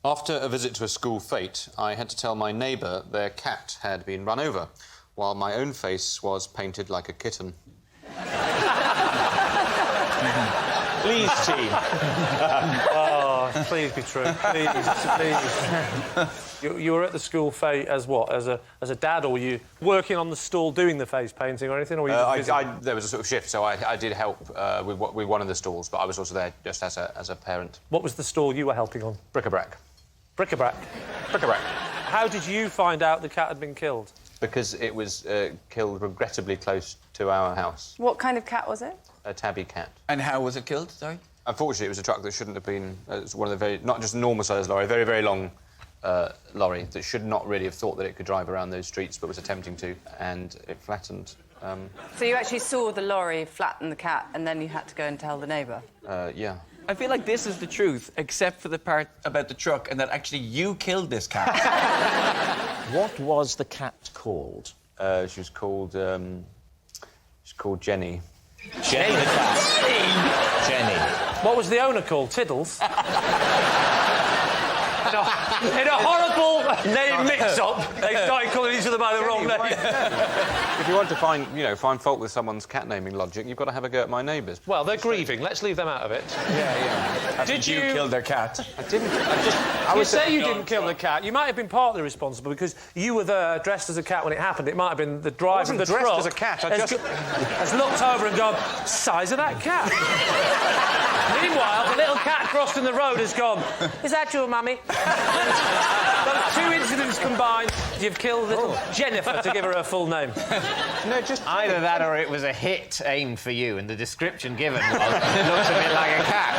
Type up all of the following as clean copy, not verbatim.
After a visit to a school fete, I had to tell my neighbour their cat had been run over, while my own face was painted like a kitten. Please, team. Oh, please be true. Please, please. You were at the school fete as what? As a dad, or were you working on the stall doing the face painting or anything? Or were you there was a sort of shift, so I did help with one of the stalls, but I was also there just as a parent. What was the stall you were helping on? Bric-a-brac. Bric-a-brac? Bric-a-brac. How did you find out the cat had been killed? Because it was killed regrettably close to our house. What kind of cat was it? A tabby cat. And how was it killed, sorry? Unfortunately, it was a truck that shouldn't have been... it was one of the very... not just a normal-sized lorry, a very, very long lorry that should not really have thought that it could drive around those streets, but was attempting to, and it flattened... So you actually saw the lorry flatten the cat, and then you had to go and tell the neighbour? Yeah. I feel like this is the truth, except for the part about the truck and that actually you killed this cat. What was the cat called? She was called Jenny. Jenny the cat. Jenny. What was the owner called? Tiddles? In a horrible name mix-up, they started calling each other by the wrong name. If you want to find fault with someone's cat naming logic, you've got to have a go at my neighbours. Well, they're grieving. Let's leave them out of it. Yeah. Did you kill their cat? I didn't. You say you didn't kill the cat. You might have been partly responsible because you were there dressed as a cat when it happened. It might have been the driver of the truck. I wasn't dressed as a cat. Has looked over and gone, size of that cat. Meanwhile, the little cat crossing the road has gone, is that your mummy? Those two incidents combined, you've killed little Jennifer, to give her full name. No, just either that or it was a hit aimed for you, and the description given was, it looks a bit like a cat.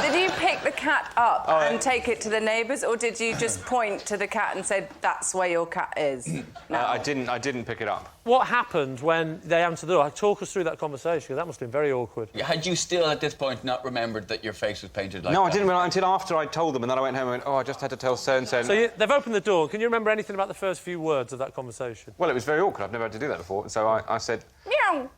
Did you pick the cat up and take it to the neighbours, or did you just point to the cat and say, that's where your cat is? No. I didn't pick it up. What happened when they answered the door? Talk us through that conversation, because that must have been very awkward. Had you still, at this point, not remembered that your face was painted like that? No, I didn't realise until after I told them, and then I went home and went, oh, I just had to tell so-and-so. So they've opened the door. Can you remember anything about the first few words of that conversation? Well, it was very awkward. I've never had to do that before. So I said... Meow!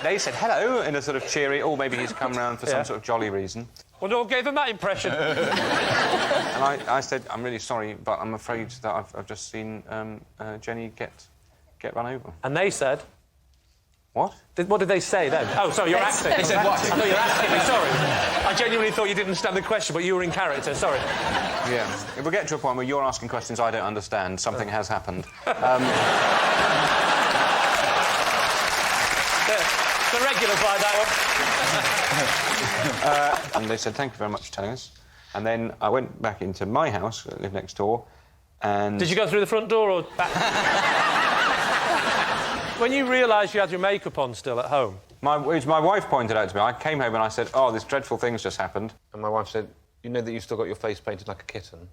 They said hello in a sort of cheery, or maybe he's come round for some sort of jolly reason. Well, no one gave them that impression. And I said, I'm really sorry, but I'm afraid that I've just seen Jenny get run over. And they said... What? What did they say then? Oh, sorry, you're acting. They said what? I thought you were asking me, sorry. I genuinely thought you didn't understand the question, but you were in character, sorry. Yeah. If we get to a point where you're asking questions I don't understand, something has happened. The regulars like that one. And they said, thank you very much for telling us. And then I went back into my house, I live next door, and... Did you go through the front door or back? When you realised you had your makeup on still at home? My wife pointed out to me. I came home and I said, oh, this dreadful thing's just happened. And my wife said, you know that you've still got your face painted like a kitten?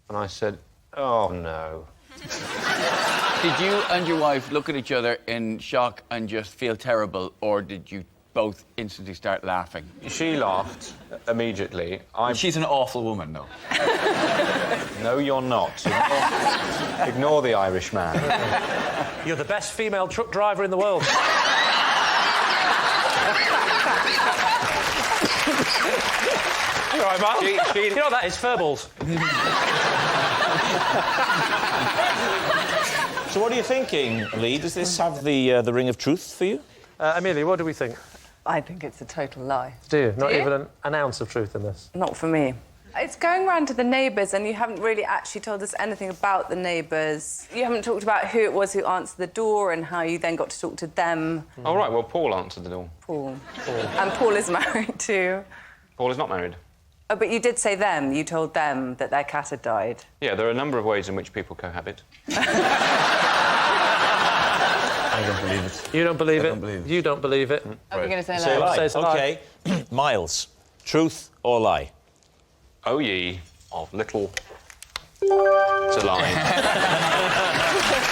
And I said, oh, no. Did you and your wife look at each other in shock and just feel terrible, or did you both instantly start laughing? She laughed immediately. She's an awful woman, though. No, you're not. Ignore the Irish man. You're the best female truck driver in the world. You're all right, Mark? You know what that is? Furballs. So what are you thinking, Lee? Does this have the ring of truth for you? Emilia, what do we think? I think it's a total lie. Do you? Not even an ounce of truth in this? Not for me. It's going round to the neighbours, and you haven't really actually told us anything about the neighbours. You haven't talked about who it was who answered the door and how you then got to talk to them. Oh, right, well, Paul answered the door. Paul. And Paul is married too. Paul is not married. Oh, but you did say them. You told them that their cat had died. Yeah, there are a number of ways in which people cohabit. I don't believe it. You don't believe I it? don't believe it. You don't believe it? Are we going to say Say lie? lie. Say lie. OK. Miles, truth or lie? Oh, ye of little... It's a lie.